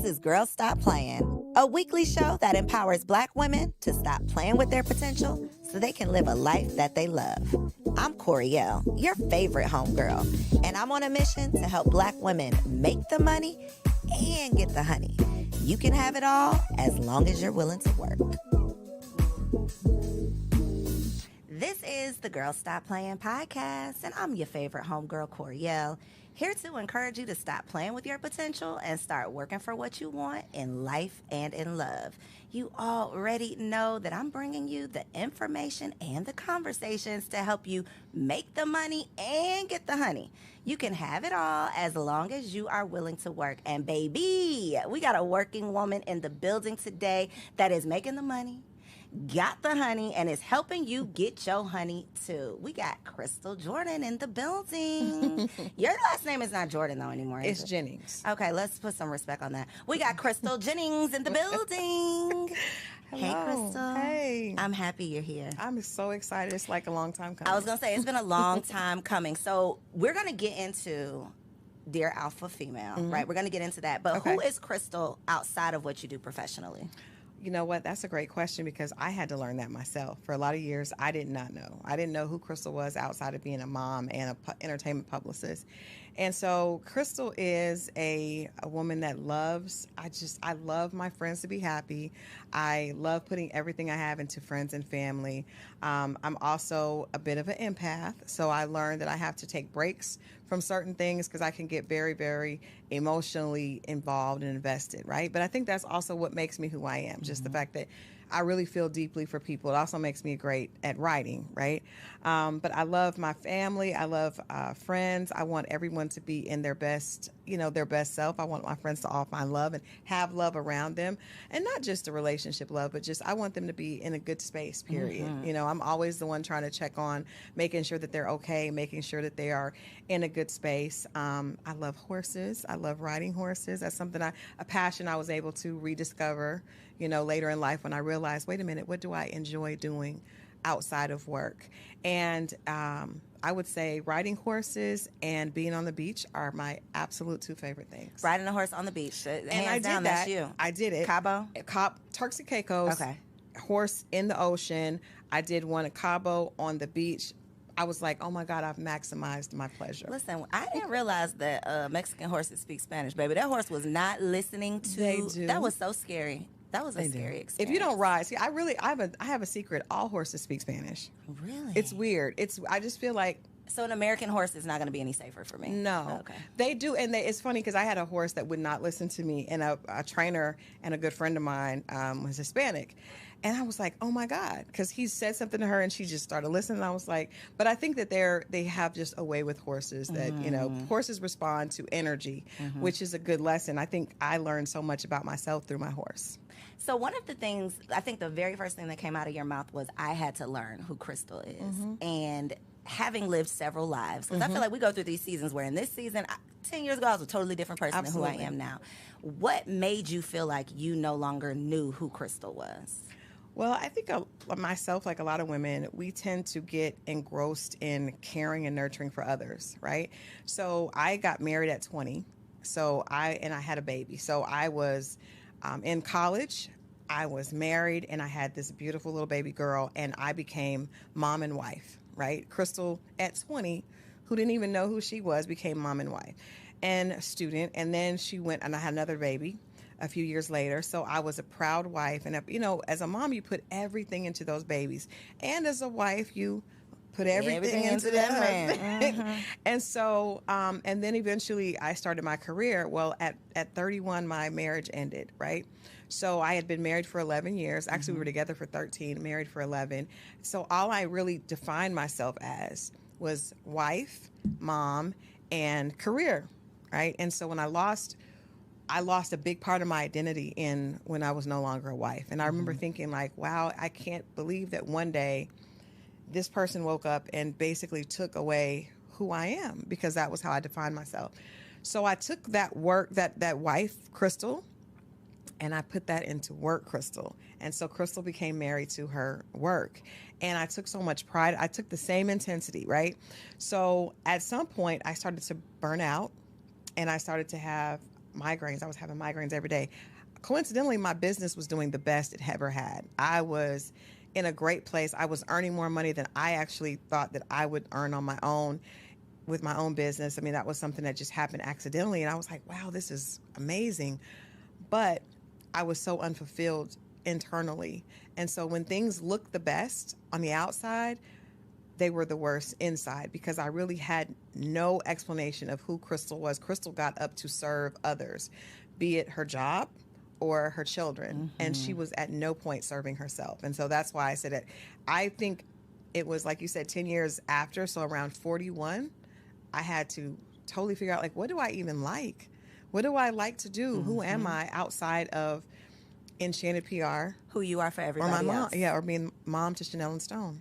This is Girls Stop Playing, a weekly show that empowers Black women to stop playing with their potential so they can live a life that they love. I'm Coriel, your favorite homegirl, and I'm on a mission to help Black women make the money and get the honey. You can have it all as long as you're willing to work. This is the Girls Stop Playing podcast, and I'm your favorite homegirl, Coriel, here to encourage you to stop playing with your potential and start working for what you want in life and in love. You already know that I'm bringing you the information and the conversations to help you make the money and get the honey. You can have it all as long as you are willing to work. And baby, we got a working woman in the building today that is making the money, got the honey, and is helping you get your honey too. We got Crystal Jordan in the building. Your last name is not Jordan though anymore, is It's it? Jennings. Okay, let's put some respect on that. We got Crystal Jennings in the building. Hey, Hello. Crystal. Hey. I'm happy you're here. I'm so excited. It's like a long time coming. I was going to say, it's been a long time coming. So we're going to get into Dear Alpha Female, right? We're going to get into that. But Okay. who is Crystal outside of what you do professionally? You know what? That's a great question because I had to learn that myself. For a lot of years, I did not know. I didn't know who Crystal was outside of being a mom and a entertainment publicist. And so Crystal is a woman that loves, I love my friends to be happy. I love putting everything I have into friends and family. I'm also a bit of an empath. So I learned that I have to take breaks from certain things because I can get very, very emotionally involved and invested, right? But I think that's also what makes me who I am, just the fact that I really feel deeply for people. It also makes me great at writing, right? But I love my family. I love friends. I want everyone to be in their best, their best self. I want my friends to all find love and have love around them. And not just a relationship love, but just I want them to be in a good space, period. I'm always the one trying to check on, making sure that they're okay, making sure that they are in a good space. I love horses. I love riding horses. That's something a passion I was able to rediscover, later in life when I realized, wait a minute, what do I enjoy doing outside of work? And I would say riding horses and being on the beach are my absolute two favorite things. Riding a horse on the beach. And Hands I did down, that. That's you. I did it. Cabo? Turks and Caicos. Okay. Horse in the ocean. I did one at Cabo on the beach. I was like, oh my God, I've maximized my pleasure. Listen, I didn't realize that Mexican horses speak Spanish, baby. That horse was not listening to. They do. That was so scary. That was a scary experience. If you don't ride, see, I have a secret. All horses speak Spanish. Really? It's weird. I just feel like So an American horse is not going to be any safer for me? no. Okay. They do, and it's funny because I had a horse that would not listen to me, and a trainer and a good friend of mine was Hispanic. And I was like, oh my God, because he said something to her and she just started listening. And I was like, but I think that they have just a way with horses that, horses respond to energy, which is a good lesson. I think I learned so much about myself through my horse. So one of the things, I think the very first thing that came out of your mouth was I had to learn who Crystal is. And having lived several lives, because I feel like we go through these seasons where in this season, 10 years ago, I was a totally different person than who I am now. What made you feel like you no longer knew who Crystal was? Well, I think myself, like a lot of women, we tend to get engrossed in caring and nurturing for others, right? So I got married at 20, I had a baby. So I was in college, I was married, and I had this beautiful little baby girl, and I became mom and wife, right? Crystal at 20, who didn't even know who she was, became mom and wife and a student. And then she went, and I had another baby a few years later. So I was a proud wife. And, as a mom, you put everything into those babies. And as a wife, you put everything into that man. And so, and then eventually I started my career. Well, at 31, my marriage ended, right? So I had been married for 11 years. Actually, we were together for 13, married for 11. So all I really defined myself as was wife, mom, and career, right? And so when I lost a big part of my identity when I was no longer a wife. And I remember thinking like, wow, I can't believe that one day this person woke up and basically took away who I am, because that was how I defined myself. So I took that wife, Crystal, and I put that into work, Crystal. And so Crystal became married to her work. And I took so much pride. I took the same intensity, right? So at some point I started to burn out, and I started to have migraines. I was having migraines every day. Coincidentally, my business was doing the best it ever had. I was in a great place. I was earning more money than I actually thought that I would earn on my own with my own business. I mean, that was something that just happened accidentally. And I was like, wow, this is amazing. But I was so unfulfilled internally. And so when things looked the best on the outside, they were the worst inside because I really had no explanation of who Crystal was. Crystal got up to serve others, be it her job or her children. And she was at no point serving herself. And so that's why I said it. I think it was, like you said, 10 years after. So around 41, I had to totally figure out, like, what do I even like? What do I like to do? Who am I outside of Enchanted PR? Who you are for Or everybody my mom. else. Yeah, or being mom to Chanel and Stone.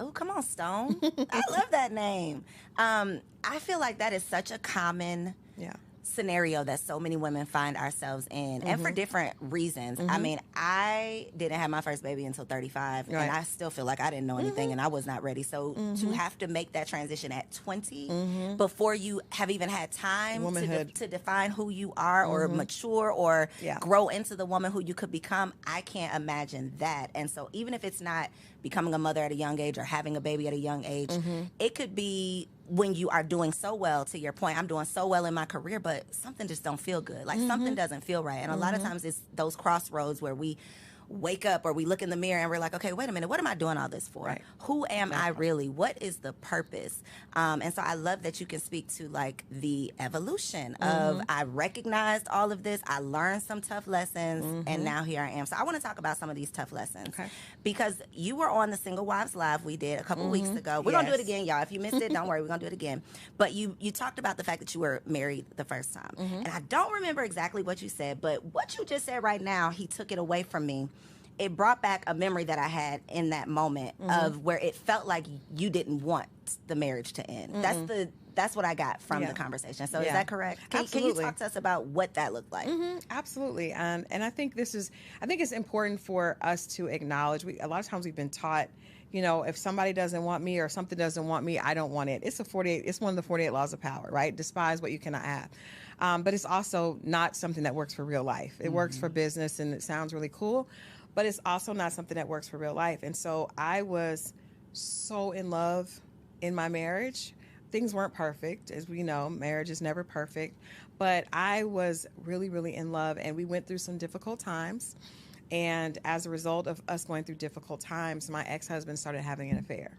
Oh, come on, Stone. I love that name. I feel like that is such a common Yeah. scenario that so many women find ourselves in, and for different reasons. I mean, I didn't have my first baby until 35, Right. and I still feel like I didn't know anything and I was not ready. So to have to make that transition at 20 before you have even had time Womanhood. to define who you are or mature or Yeah. grow into the woman who you could become, I can't imagine that. And so even if it's not becoming a mother at a young age or having a baby at a young age, it could be when you are doing so well. To your point, I'm doing so well in my career, but something just don't feel good. Like something doesn't feel right. And a lot of times it's those crossroads where we wake up or we look in the mirror and we're like, okay, wait a minute, what am I doing all this for? Right. Who am I really? What is the purpose? And so I love that you can speak to like the evolution of I recognized all of this, I learned some tough lessons, and now here I am. So I want to talk about some of these tough lessons. Okay. Because you were on the Single Wives Live we did a couple weeks ago. We're going to do it Yes. again, y'all. If you missed it, don't worry, we're going to do it again. But you talked about the fact that you were married the first time. And I don't remember exactly what you said, but what you just said right now, he took it away from me. It brought back a memory that I had in that moment of where it felt like you didn't want the marriage to end. That's what I got from the conversation. So is Yeah. that correct? Can you Absolutely. talk to us about what that looked like? Absolutely. And I think I think it's important for us to acknowledge, a lot of times we've been taught, you know, if somebody doesn't want me or something doesn't want me, I don't want it. It's one of the 48 laws of power, right? Despise what you cannot have. But it's also not something that works for real life. It works for business and it sounds really cool, but it's also not something that works for real life. And so I was so in love in my marriage. Things weren't perfect. As we know, marriage is never perfect. But I was really, really in love, and we went through some difficult times. And as a result of us going through difficult times, my ex-husband started having an affair.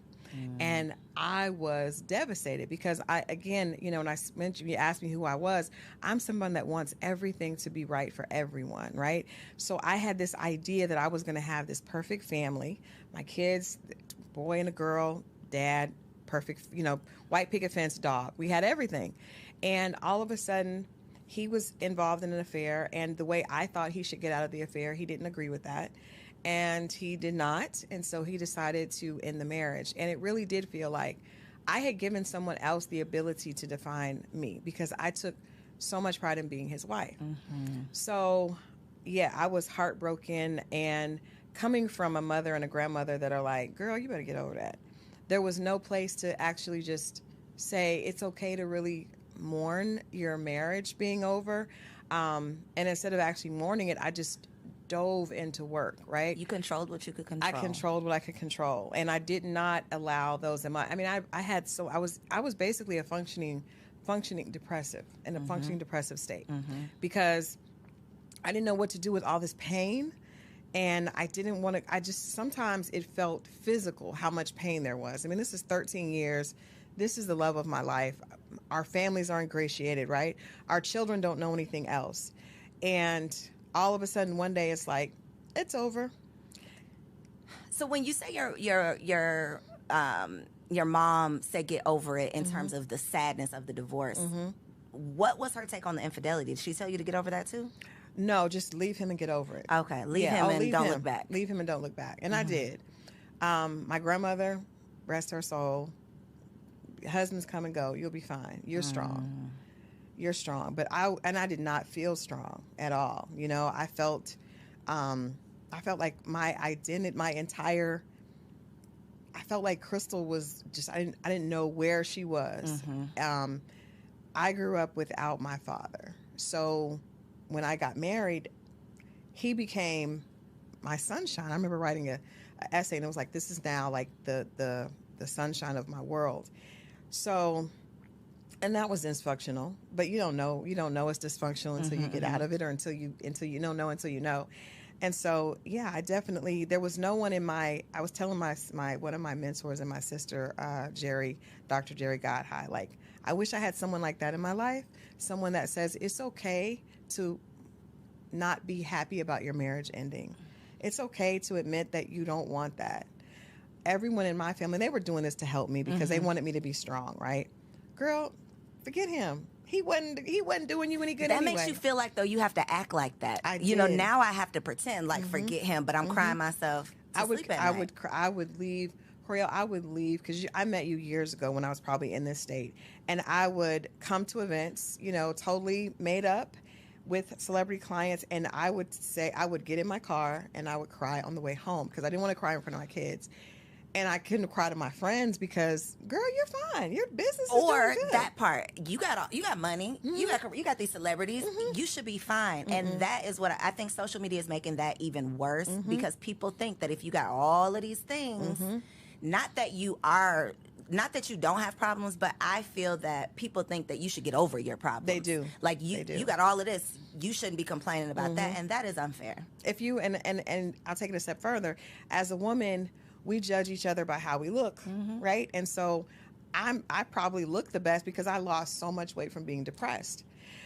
And I was devastated because again, you know, when I mentioned, you asked me who I was, I'm someone that wants everything to be right for everyone, right? So I had this idea that I was going to have this perfect family, my kids, boy and a girl, dad, perfect, you know, white picket fence dog. We had everything. And all of a sudden, he was involved in an affair, and the way I thought he should get out of the affair, he didn't agree with that. And he did not. And so he decided to end the marriage. And it really did feel like I had given someone else the ability to define me because I took so much pride in being his wife. So, yeah, I was heartbroken. And coming from a mother and a grandmother that are like, girl, you better get over that. There was no place to actually just say it's okay to really mourn your marriage being over. And instead of actually mourning it, I just dove into work, right? You controlled what you could control. I controlled what I could control, and I did not allow those in my. I mean, I was basically a functioning depressive in a functioning depressive state because I didn't know what to do with all this pain, and I didn't want to. I just sometimes it felt physical how much pain there was. I mean, this is 13 years. This is the love of my life. Our families are ingratiated, right? Our children don't know anything else, and all of a sudden, one day, it's like, it's over. So when you say your mom said get over it in terms of the sadness of the divorce, what was her take on the infidelity? Did she tell you to get over that too? No, just leave him and get over it. Okay, leave him and don't look back. Leave him and don't look back. And I did. My grandmother, rest her soul, husbands come and go. You'll be fine. You're strong. You're strong. But I did not feel strong at all. You know, I felt like my identity, I felt like Crystal was just, I didn't know where she was. I grew up without my father. so when I got married, he became my sunshine. I remember writing a essay, and it was like, this is now like the sunshine of my world. So, and that was dysfunctional, but you don't know it's dysfunctional until you get out of it, or until you know until you know. And so, yeah, I definitely, there was no one I was telling my one of my mentors and my sister, Dr. Jerry Godhigh, like, I wish I had someone like that in my life, someone that says it's okay to not be happy about your marriage ending. It's okay to admit that you don't want that. Everyone in my family, they were doing this to help me because they wanted me to be strong, right? Girl, forget him. He wasn't doing you any good that anyway. makes you feel like, though, you have to act like that. I You know, did. now I have to pretend like forget him, but I'm crying myself to sleep at night. I would leave, Coriel, I would leave, because I met you years ago when I was probably in this state, and I would come to events, totally made up with celebrity clients, and I would get in my car and I would cry on the way home because I didn't want to cry in front of my kids. And I couldn't cry to my friends because, girl, you're fine. Your business is Or doing good. that part, you got money, you got these celebrities, you should be fine. And that is what I think social media is making that even worse, because people think that if you got all of these things, not that you don't have problems, but I feel that people think that you should get over your problems. They do. Like, They do. you got all of this, you shouldn't be complaining about that, and that is unfair. If you and I'll take it a step further. As a woman, we judge each other by how we look, right? And so I probably look the best because I lost so much weight from being depressed.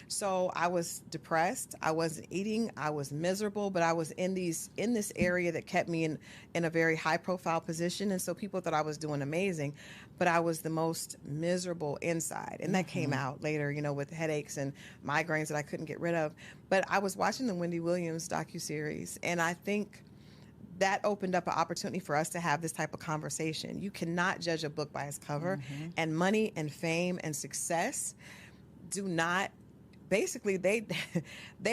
So I was depressed. I wasn't eating. I was miserable, but I was in this area that kept me in a very high profile position. And so people thought I was doing amazing, but I was the most miserable inside. And that came out later, with headaches and migraines that I couldn't get rid of. But I was watching the Wendy Williams docuseries, and I think that opened up an opportunity for us to have this type of conversation. You cannot judge a book by its cover, and money and fame and success do not. Basically, they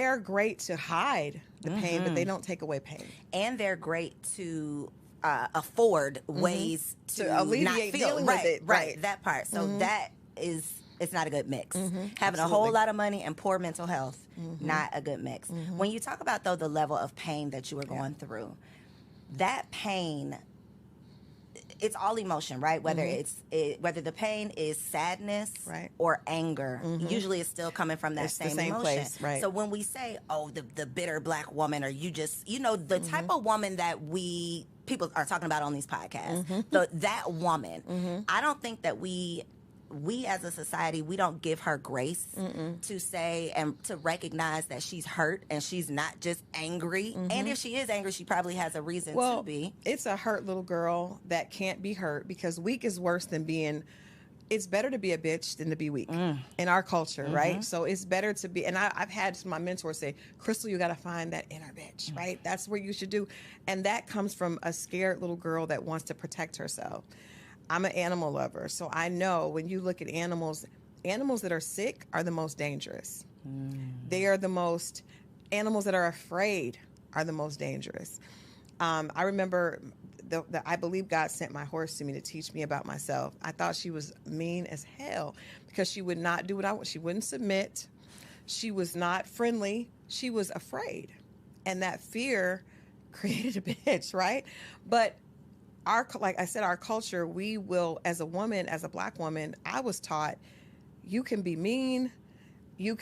are great to hide the pain, but they don't take away pain. And they're great to afford ways to alleviate not feel dealing with it. Right, that part. So it's not a good mix. Having Absolutely. a whole lot of money and poor mental health, not a good mix. When you talk about, though, the level of pain that you were going through, that pain, it's all emotion, right? Whether whether the pain is sadness or anger, usually it's still coming from that same emotion. Place, right? So when we say, oh, the bitter black woman, or you just, the type of woman that people are talking about on these podcasts, that woman, I don't think that we as a society, we don't give her grace to say and to recognize that she's hurt and she's not just angry. And if she is angry, she probably has a reason to be. It's a hurt little girl that can't be hurt, because weak is worse than being. It's better to be a bitch than to be weak in our culture, right? So it's better to be, and I've had my mentors say, Crystal, you got to find that inner bitch, right? That's where you should do. And that comes from a scared little girl that wants to protect herself. I'm an animal lover, so I know when you look at animals that are sick are the most dangerous. They are the most, animals that are afraid are the most dangerous. I remember, I believe God sent my horse to me to teach me about myself. I thought she was mean as hell because she would not do what I want. She wouldn't submit. She was not friendly. She was afraid. And that fear created a bitch, right? But like I said, our culture, we will, as a woman, as a black woman, I was taught you can be mean,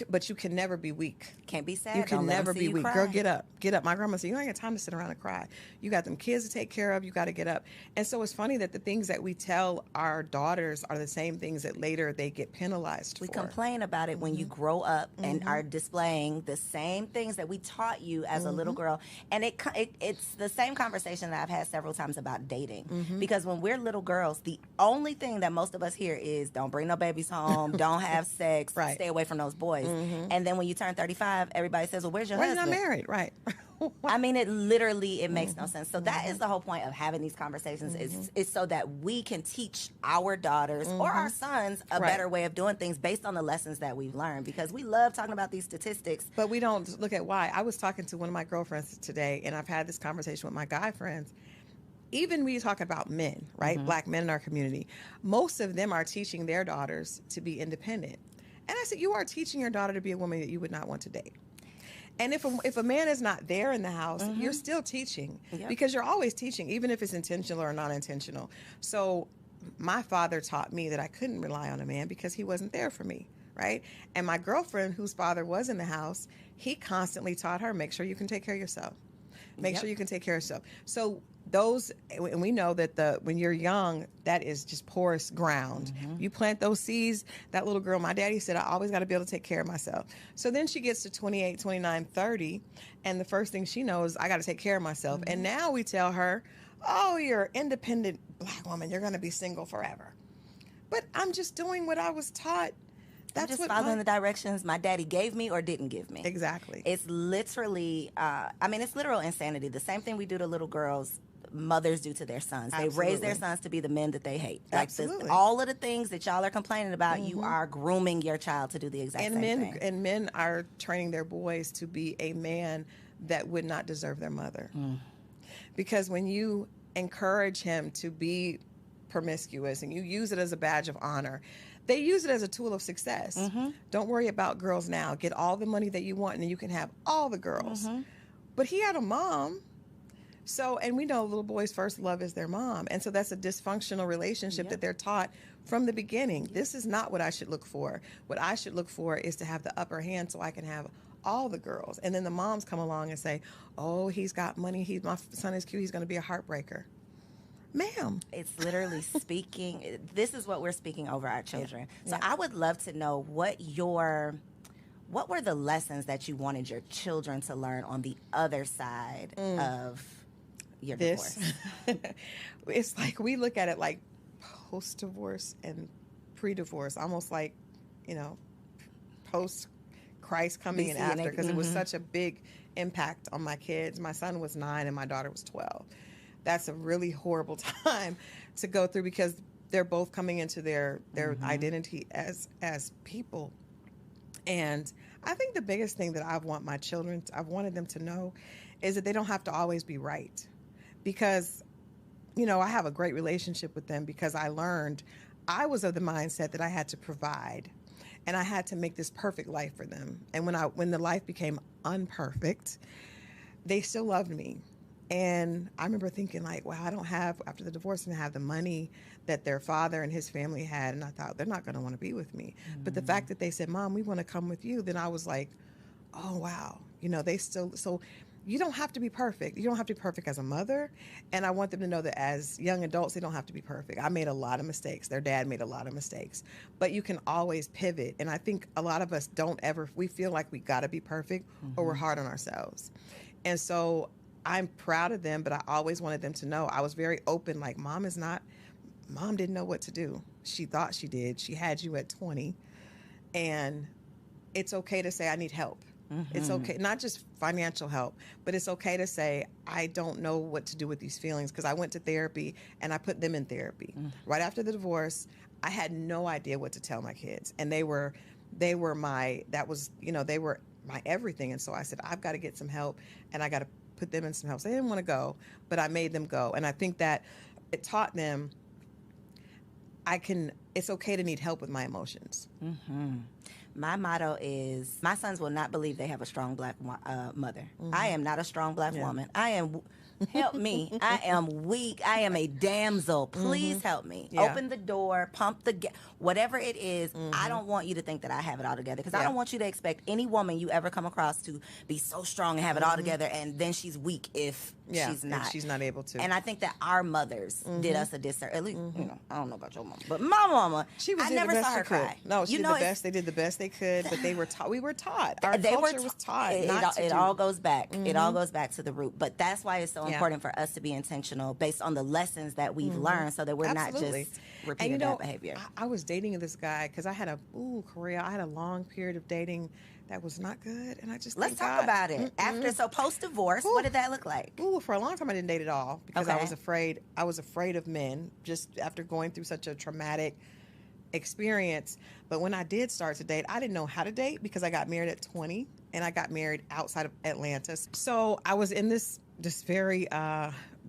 but you can never be weak. Can't be sad. You can never be weak. Cry. Girl, get up. Get up. My grandma said, you don't got time to sit around and cry. You got them kids to take care of. You got to get up. And so it's funny that the things that we tell our daughters are the same things that later they get penalized We for. complain about it when you grow up and are displaying the same things that we taught you as a little girl. And it's the same conversation that I've had several times about dating. Because when we're little girls, the only thing that most of us hear is don't bring no babies home, don't have sex, stay away from those boys. And then when you turn 35, everybody says, well, where's your husband? Why are you not married? Right. I mean, it makes no sense. So that is the whole point of having these conversations is so that we can teach our daughters or our sons a better way of doing things based on the lessons that we've learned, because we love talking about these statistics. But we don't look at why. I was talking to one of my girlfriends today, and I've had this conversation with my guy friends. Even when you talk about men, right? Black men in our community, most of them are teaching their daughters to be independent. And I said, you are teaching your daughter to be a woman that you would not want to date. And if a man is not there in the house, you're still teaching, because you're always teaching, even if it's intentional or not intentional. So my father taught me that I couldn't rely on a man because he wasn't there for me, right? And my girlfriend, whose father was in the house, he constantly taught her, make sure you can take care of yourself. Make sure you can take care of yourself. So those, and we know that when you're young, that is just porous ground. You plant those seeds. That little girl, my daddy said, I always got to be able to take care of myself. So then she gets to 28, 29, 30, and the first thing she knows, I got to take care of myself. And now we tell her, oh, you're an independent black woman. You're going to be single forever. But I'm just doing what I was taught. I'm just following the directions my daddy gave me or didn't give me. Exactly. It's literally, it's literal insanity. The same thing we do to little girls, mothers do to their sons. They raise their sons to be the men that they hate. Absolutely. All of the things that y'all are complaining about, you are grooming your child to do the exact same thing. And men are training their boys to be a man that would not deserve their mother. Because when you encourage him to be promiscuous and you use it as a badge of honor, they use it as a tool of success. Don't worry about girls now. Get all the money that you want and then you can have all the girls. But he had a mom. So, and we know little boys' first love is their mom. And so that's a dysfunctional relationship that they're taught from the beginning. This is not what I should look for. What I should look for is to have the upper hand so I can have all the girls. And then the moms come along and say, oh, he's got money. My son is cute. He's going to be a heartbreaker. Ma'am. It's literally speaking. This is what we're speaking over our children. So I would love to know what were the lessons that you wanted your children to learn on the other side of your divorce? It's like we look at it like post-divorce and pre-divorce, almost like, post-Christ coming in after, because it was such a big impact on my kids. My son was 9 and my daughter was 12. That's a really horrible time to go through because they're both coming into their identity as people. And I think the biggest thing that I've wanted them to know is that they don't have to always be right. Because, I have a great relationship with them because I learned I was of the mindset that I had to provide and I had to make this perfect life for them. And when the life became unperfect, they still loved me. And I remember thinking like, wow, after the divorce, I didn't have the money that their father and his family had. And I thought, they're not going to want to be with me. But the fact that they said, Mom, we want to come with you, then I was like, oh, wow. So you don't have to be perfect. You don't have to be perfect as a mother. And I want them to know that as young adults, they don't have to be perfect. I made a lot of mistakes. Their dad made a lot of mistakes. But you can always pivot. And I think a lot of us we feel like we got to be perfect or we're hard on ourselves. And so I'm proud of them, but I always wanted them to know I was very open. Like, Mom didn't know what to do. She thought she did. She had you at 20. And it's okay to say, I need help. It's okay, not just financial help, but it's okay to say, I don't know what to do with these feelings, because I went to therapy and I put them in therapy. Right after the divorce, I had no idea what to tell my kids. And they were my everything. And so I said, I've got to get some help and I got to put them in some help. So they didn't want to go, but I made them go. And I think that it taught them it's okay to need help with my emotions. My motto is, my sons will not believe they have a strong black mother. I am not a strong black woman. I am, help me. I am weak. I am a damsel. Please help me. Open the door, pump the gas, whatever it is. I don't want you to think that I have it all together, because I don't want you to expect any woman you ever come across to be so strong and have it all together, and then she's weak if she's not. If she's not able to. And I think that our mothers did us a disservice. At least, I don't know about your mama, but my mama, I never saw her cry. No, she did the best. They did the best they could, but they were taught. We were taught. Our culture was taught. It all goes back. It all goes back to the root. But that's why it's so important for us to be intentional based on the lessons that we've learned, so that we're not just repeating that behavior. I was dating this guy because I had a long period of dating that was not good, and I just let's talk about it. So post divorce, what did that look like? For a long time I didn't date at all because I was afraid. I was afraid of men just after going through such a traumatic experience. But when I did start to date, I didn't know how to date because I got married at 20 and I got married outside of Atlanta. So I was in this very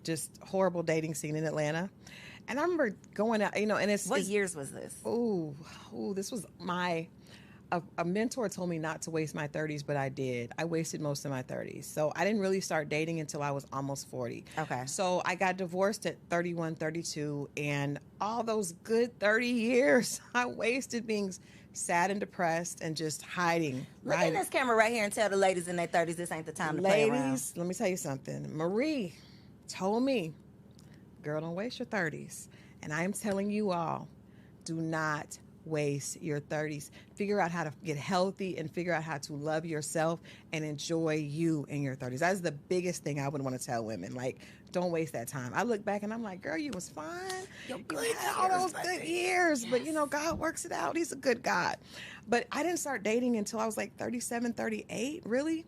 just horrible dating scene in Atlanta. And I remember going out, and what years was this? This was a mentor told me not to waste my 30s, but I did. I wasted most of my 30s. So I didn't really start dating until I was almost 40. Okay. So I got divorced at 31, 32, and all those good 30 years I wasted being sad and depressed and just hiding. Look in this camera right here and tell the ladies in their 30s this ain't the time to play around. Ladies, let me tell you something. Marie told me, girl, don't waste your 30s. And I am telling you all, do not waste your 30s. Figure out how to get healthy and figure out how to love yourself and enjoy you in your 30s. That's the biggest thing I would want to tell women. Like, don't waste that time. I look back and I'm like, girl, you was fine. You had all those good years. Yes. But, you know, God works it out. He's a good God. But I didn't start dating until I was like 37, 38, really.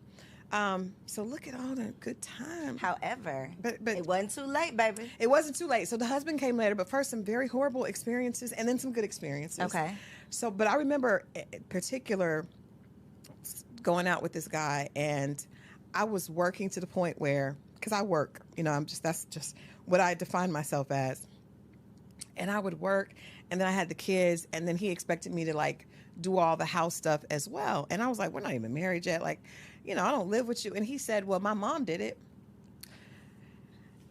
So look at all the good time. However, but it wasn't too late, baby. It wasn't too late. So the husband came later, but first some very horrible experiences and then some good experiences. Okay. So, but I remember in particular going out with this guy, and I was working to the point where, because I work, you know, that's just what I define myself as. And I would work, and then I had the kids, and then he expected me to like do all the house stuff as well. And I was like, we're not even married yet. Like, you know, I don't live with you. And he said, well, my mom did it.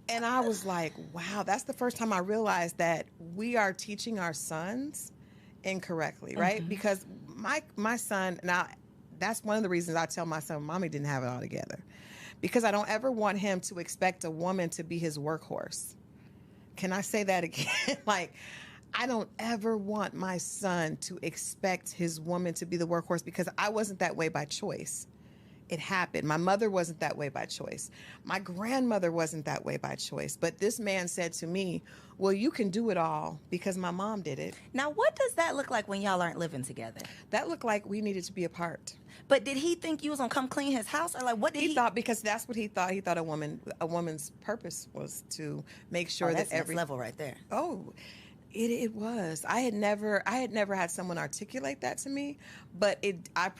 And I was like, wow, that's the first time I realized that we are teaching our sons incorrectly, right? Mm-hmm. Because my son, now that's one of the reasons I tell my son, mommy didn't have it all together. Because I don't ever want him to expect a woman to be his workhorse. Can I say that again? Like, I don't ever want my son to expect his woman to be the workhorse, because I wasn't that way by choice. It happened. My mother wasn't that way by choice. My grandmother wasn't that way by choice. But this man said to me, well, you can do it all because my mom did it. Now, what does that look like when y'all aren't living together? That looked like we needed to be apart. But did he think you was going to come clean his house? Or like, what did he thought, because that's what he thought. He thought a woman's purpose was to make sure that's that every level right there. Oh, it was. I had never had someone articulate that to me, but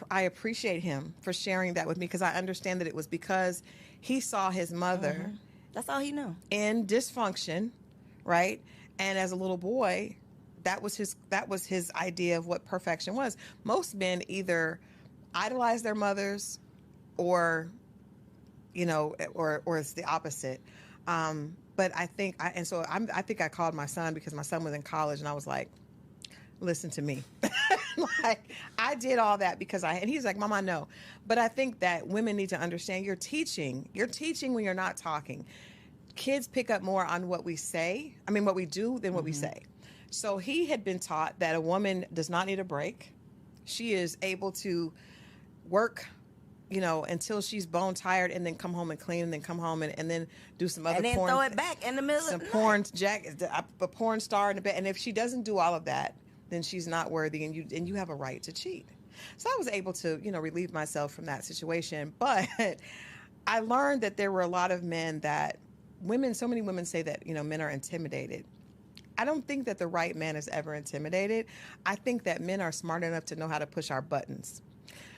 I appreciate him for sharing that with me, because I understand that it was because he saw his mother. Mm-hmm. That's all he knew. In dysfunction, right? And as a little boy, that was his idea of what perfection was. Most men either idolize their mothers, or, you know, or it's the opposite. But I think I think I called my son, because my son was in college, and I was like, listen to me. Like, I did all that because and he's like, Mom, I know. But I think that women need to understand you're teaching when you're not talking. Kids pick up more on what we say, what we do, than what we say. So he had been taught that a woman does not need a break. She is able to work, you know, until she's bone tired, and then come home and clean, and then come home and then do some other porn. And then throw it back in the middle of the night. A porn star in the bed. And if she doesn't do all of that, then she's not worthy, and you have a right to cheat. So I was able to, you know, relieve myself from that situation. But I learned that there were a lot of men so many women say that, you know, men are intimidated. I don't think that the right man is ever intimidated. I think that men are smart enough to know how to push our buttons.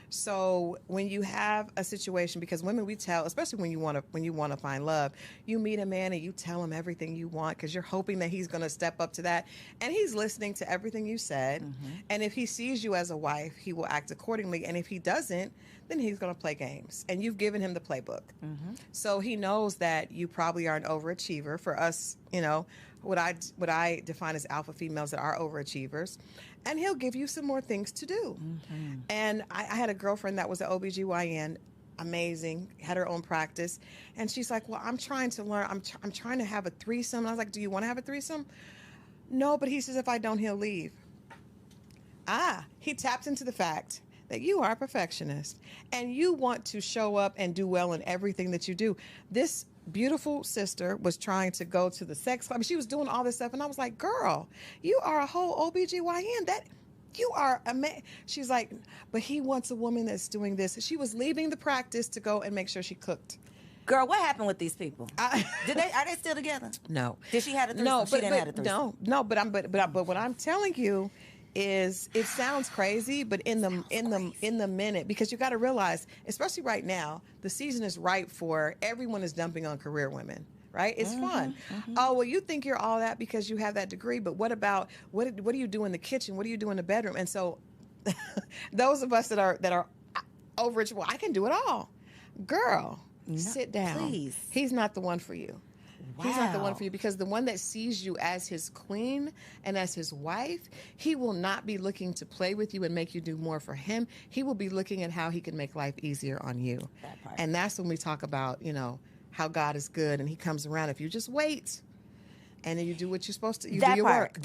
So when you have a situation, because women, we tell, especially when you want to find love, you meet a man and you tell him everything you want, because you're hoping that he's going to step up to that, and he's listening to everything you said. Mm-hmm. And if he sees you as a wife, he will act accordingly. And if he doesn't, then he's going to play games, and you've given him the playbook. Mm-hmm. So he knows that you probably are an overachiever. For us, you know, what I define as alpha females that are overachievers, and he'll give you some more things to do. Mm-hmm. And I had a girlfriend that was an OBGYN, amazing, had her own practice, and she's like, well, I'm trying to learn, I'm trying to have a threesome. And I was like, do you want to have a threesome? No, but he says if I don't, he'll leave. He tapped into the fact that you are a perfectionist, and you want to show up and do well in everything that you do. This beautiful sister was trying to go to the sex club. She was doing all this stuff, and I was like, girl, you are a whole OBGYN. That you are a man. She's like, but he wants a woman that's doing this. She was leaving the practice to go and make sure she cooked. Girl, what happened with these people? Are they still together? No. Did she have a threesome? No, she didn't have a threesome. No, but what I'm telling you is, it sounds crazy, but in the minute, because you got to realize, especially right now, the season is ripe for everyone is dumping on career women, right? It's fun. Mm-hmm. Oh, well, you think you're all that because you have that degree, but what about what do you do in the kitchen? What do you do in the bedroom? And so those of us that are overachiever, well, I can do it all. Girl, No, sit down. please. He's not the one for you. He's not the one Wow. for you, because the one that sees you as his queen and as his wife, he will not be looking to play with you and make you do more for him. He will be looking at how he can make life easier on you. That part. And that's when we talk about, how God is good and he comes around. If you just wait and then you do what you're supposed to, you do That your part, work.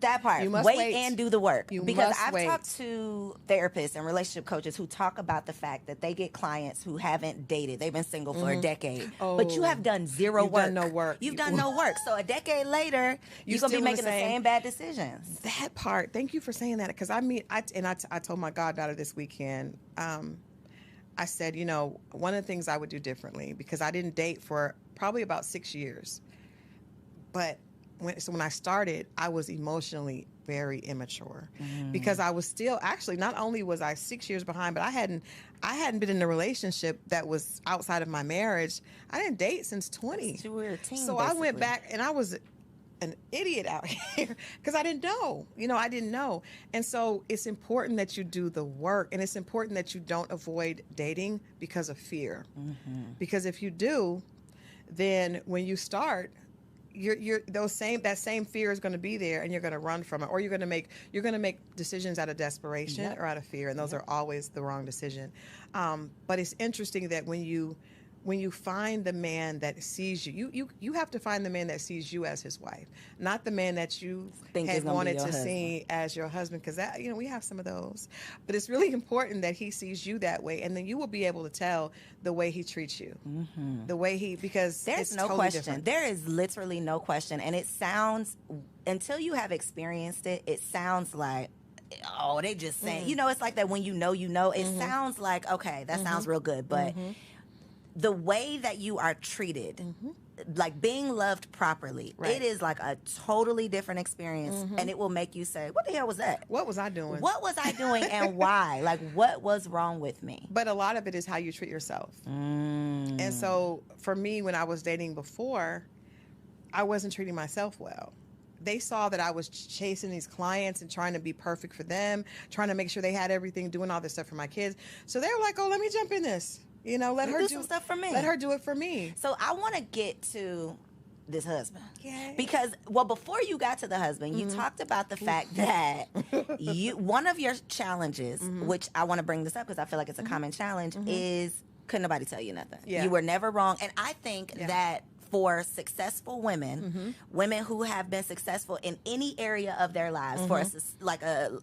that part. You must wait wait. and do the work. You Because must I've wait. talked to therapists and relationship coaches who talk about the fact that they get clients who haven't dated. They've been single for a decade. But you Oh, have done zero you've work. done no work. You've done no work. So a decade later, you're going to be still in the making the same- same bad decisions. That part. Thank you for saying that. Because I told my goddaughter this weekend, I said, one of the things I would do differently, because I didn't date for probably about 6 years. But when I started, I was emotionally very immature, because I was still, actually, not only was I 6 years behind, but I hadn't been in a relationship that was outside of my marriage. I didn't date since 20. You were a teen, So I went basically. back, and I was an idiot out here because I didn't know. I didn't know. And so it's important that you do the work, and it's important that you don't avoid dating because of fear. Because if you do, then when you start, that same fear is going to be there, and you're going to run from it, or you're going to make decisions out of desperation Yep. or out of fear, and those are always the wrong decision. But it's interesting that when you find the man that sees you have to find the man that sees you as his wife, not the man that you Think is had gonna be wanted your to husband. see as your husband, because that we have some of those. But it's really important that he sees you that way, and then you will be able to tell the way he treats you, the way because There's it's no totally question. different. There is literally no question. And it sounds, until you have experienced it, it sounds like, oh, they just saying, it's like that when you know, it sounds like, okay, that sounds real good. But the way that you are treated, like being loved properly, Right. it is like a totally different experience. And it will make you say, what the hell was that? What was I doing? What was I doing and why? Like, what was wrong with me? But a lot of it is how you treat yourself. And so for me, when I was dating before, I wasn't treating myself well. They saw that I was chasing these clients and trying to be perfect for them, trying to make sure they had everything, doing all this stuff for my kids. So they were like, oh, let me jump in this. Let her do some stuff for me. Let her do it for me. So I want to get to this husband. Yay. Because, well, before you got to the husband, you talked about the fact that one of your challenges, which I want to bring this up because I feel like it's a common challenge, is couldn't nobody tell you nothing. Yeah. You were never wrong. And I think that for successful women, women who have been successful in any area of their lives for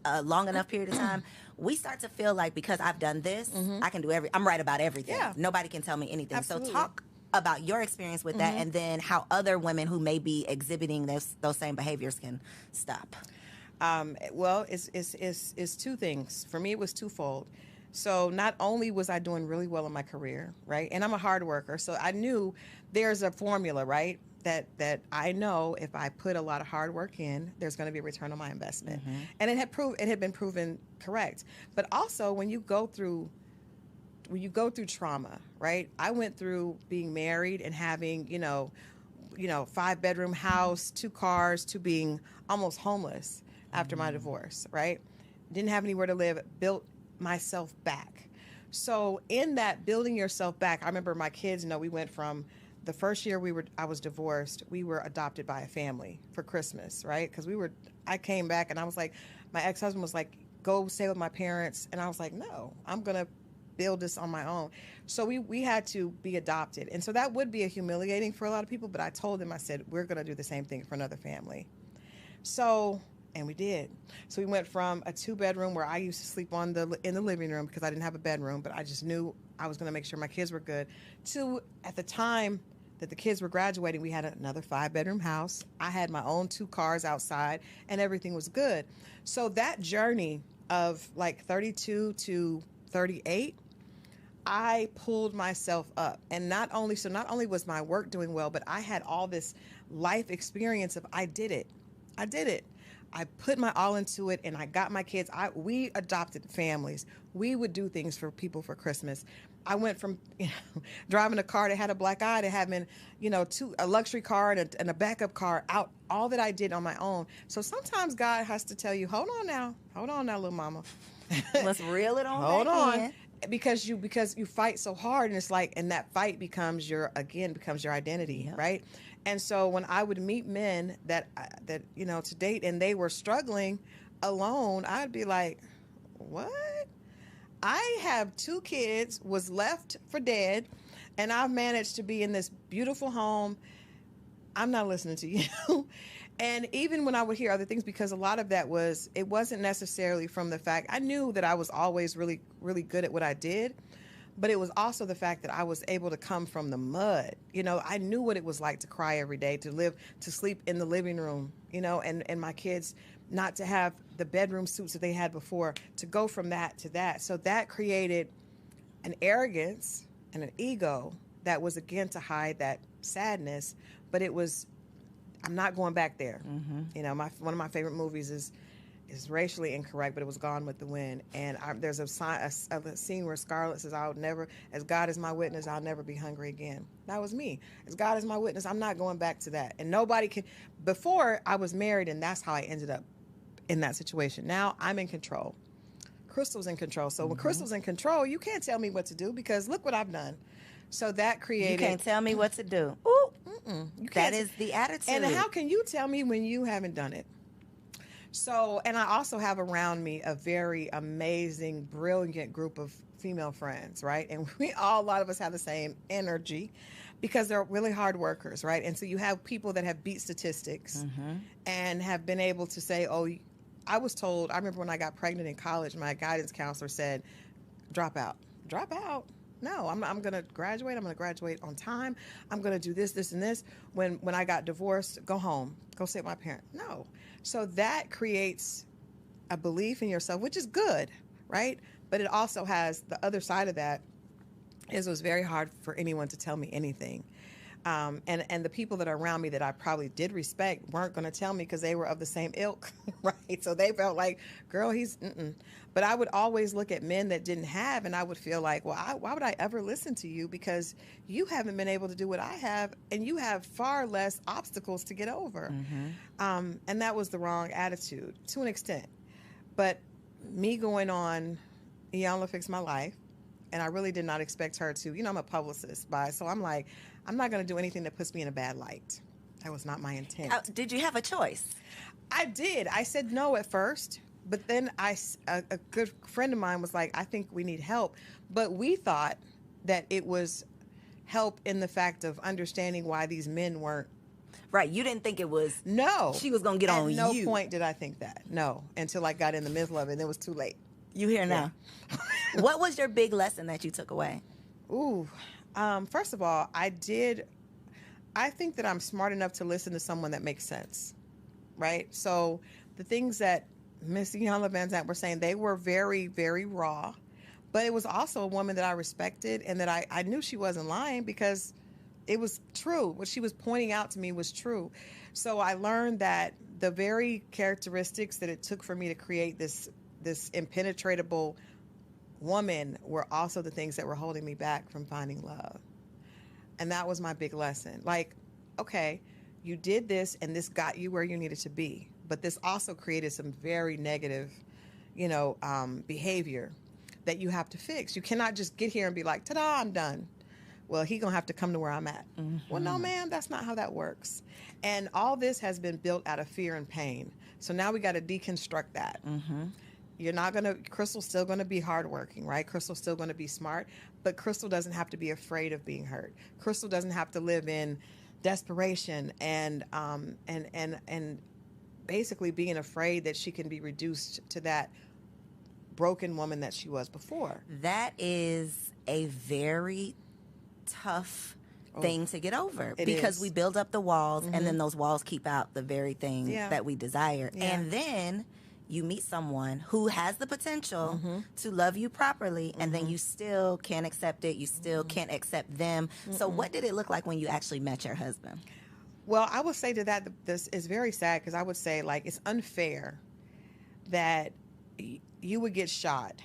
a long enough period of time, we start to feel like, because I've done this, I can do I'm right about everything. Yeah. Nobody can tell me anything. Absolutely. So talk about your experience with that, and then how other women who may be exhibiting those same behaviors can stop. Well, it's two things. For me, it was twofold. So not only was I doing really well in my career, right? And I'm a hard worker. So I knew there's a formula, right? That I know if I put a lot of hard work in, there's going to be a return on my investment. And it had been proven correct. But also when you go through trauma, right? I went through being married and having, 5-bedroom house, 2 cars, to being almost homeless after my divorce, right? Didn't have anywhere to live, built myself back. So in that building yourself back, I remember my kids, we went from the first year I was divorced, we were adopted by a family for Christmas, right? Because I came back and I was like, my ex-husband was like, go stay with my parents. And I was like, no, I'm going to build this on my own. So we had to be adopted. And so that would be humiliating for a lot of people, but I told them, I said, we're going to do the same thing for another family. And we did. So we went from a 2-bedroom where I used to sleep in the living room because I didn't have a bedroom, but I just knew I was going to make sure my kids were good, to, at the time that the kids were graduating, we had another 5-bedroom house. I had my own 2 cars outside, and everything was good. So that journey of like 32 to 38, I pulled myself up. And not only was my work doing well, but I had all this life experience of I did it. I put my all into it, and I got my kids. We adopted families. We would do things for people for Christmas. I went from driving a car that had a black eye to having, a luxury car and a backup car out. All that I did on my own. So sometimes God has to tell you, hold on now, little mama. Let's reel it on Hold back on. in. Because you fight so hard, and it's like, and that fight becomes your identity, Yep. right? And so when I would meet men that to date, and they were struggling alone, I'd be like, what? I have 2 kids, was left for dead, and I've managed to be in this beautiful home. I'm not listening to you. And even when I would hear other things, because a lot of that it wasn't necessarily from the fact, I knew that I was always really, really good at what I did, but it was also the fact that I was able to come from the mud. I knew what it was like to cry every day, to sleep in the living room, and my kids not to have the bedroom suits that they had before, to go from that to that. So that created an arrogance and an ego that was, again, to hide that sadness, but it was, I'm not going back there. One of my favorite movies is racially incorrect, but it was Gone with the Wind. And there's a scene where Scarlett says, "I'll never, as God is my witness, I'll never be hungry again." That was me. As God is my witness, I'm not going back to that. And nobody can. Before, I was married, and that's how I ended up in that situation. Now I'm in control. Crystal's in control. So when Crystal's in control, you can't tell me what to do, because look what I've done. So that created. You can't tell me what to do. Ooh, That is the attitude. And how can you tell me when you haven't done it? So, and I also have around me a very amazing, brilliant group of female friends, right? And a lot of us have the same energy, because they're really hard workers, right? And so you have people that have beat statistics and have been able to say, oh, I was told, I remember when I got pregnant in college, my guidance counselor said, drop out. Drop out? No, I'm going to graduate. I'm going to graduate on time. I'm going to do this, this, and this. When I got divorced, go home. Go stay with my parent. No. So that creates a belief in yourself, which is good, right? But it also has the other side of that, is it was very hard for anyone to tell me anything. And the people that are around me that I probably did respect weren't going to tell me, because they were of the same ilk, right? So they felt like, girl, he's, But I would always look at men that didn't have, and I would feel like, well, why would I ever listen to you? Because you haven't been able to do what I have, and you have far less obstacles to get over. And that was the wrong attitude to an extent. But me going on, Iyanla Fix My Life, and I really did not expect her to, I'm a publicist, so I'm like, I'm not going to do anything that puts me in a bad light. That was not my intent. Did you have a choice? I did. I said no at first, but then a good friend of mine was like, I think we need help. But we thought that it was help in the fact of understanding why these men weren't. Right. You didn't think it was. No. She was going to get on you. At no point did I think that. No. Until I got in the middle of it, and it was too late. You here now. What was your big lesson that you took away? Ooh. First of all, I think that I'm smart enough to listen to someone that makes sense, right? So the things that Miss Iyanla Vanzant were saying, they were very, very raw, but it was also a woman that I respected, and that I knew she wasn't lying, because it was true. What she was pointing out to me was true. So I learned that the very characteristics that it took for me to create this impenetrable woman were also the things that were holding me back from finding love. And that was my big lesson. Like, okay, you did this, and this got you where you needed to be, but this also created some very negative, behavior that you have to fix. You cannot just get here and be like, ta-da, I'm done. Well, he gonna have to come to where I'm at. Well, no, ma'am, that's not how that works. And all this has been built out of fear and pain. So now we got to deconstruct that. Crystal's still going to be hardworking, right? Crystal's still going to be smart, but Crystal doesn't have to be afraid of being hurt. Crystal doesn't have to live in desperation and basically being afraid that she can be reduced to that broken woman that she was before. That is a very tough thing to get over, because we build up the walls, and then those walls keep out the very thing that we desire. And then you meet someone who has the potential to love you properly, and then you still can't accept it. You still can't accept them. So what did it look like when you actually met your husband? Well, I would say to that, this is very sad, because I would say, like, it's unfair that you would get shot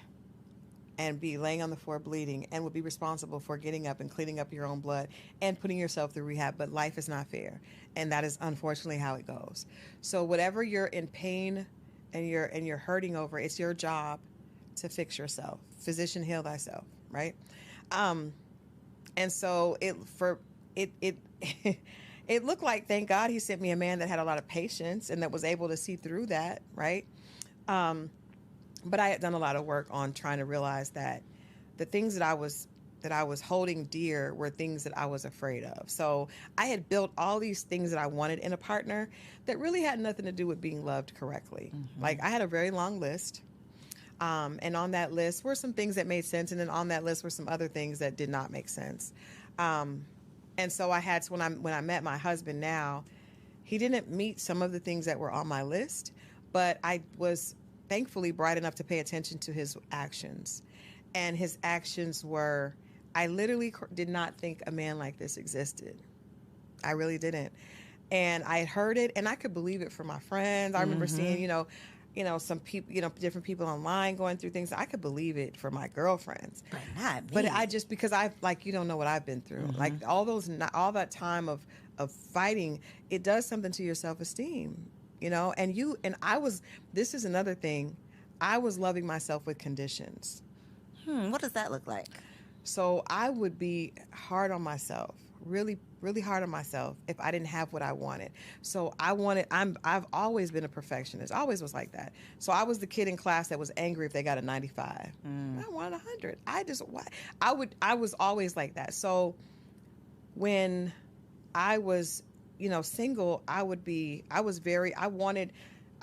and be laying on the floor bleeding, and would be responsible for getting up and cleaning up your own blood and putting yourself through rehab. But life is not fair, and that is unfortunately how it goes. So whatever you're in pain and you're hurting over, it's your job to fix yourself. Physician, heal thyself, right? Um, and so it it looked like, thank God he sent me a man that had a lot of patience and that was able to see through that, right? Um, but I had done a lot of work on trying to realize that the things that I was holding dear were things that I was afraid of. So I had built all these things that I wanted in a partner that really had nothing to do with being loved correctly. Like I had a very long list. And on that list were some things that made sense. And then on that list were some other things that did not make sense. And so I had to, when I met my husband now, he didn't meet some of the things that were on my list, but I was thankfully bright enough to pay attention to his actions. And his actions were, I literally did not think a man like this existed. I really didn't. And I had heard it, and I could believe it from my friends. I remember seeing, some people, different people online going through things. I could believe it for my girlfriends, But not me. but I just, because I, like, you don't know what I've been through. Like all that time of fighting, it does something to your self-esteem, and this is another thing. I was loving myself with conditions. What does that look like? So I would be hard on myself, really, really hard on myself if I didn't have what I wanted. So I've always been a perfectionist. Always was like that. So I was the kid in class that was angry if they got a 95. I wanted 100. I was always like that. So when I was, single, I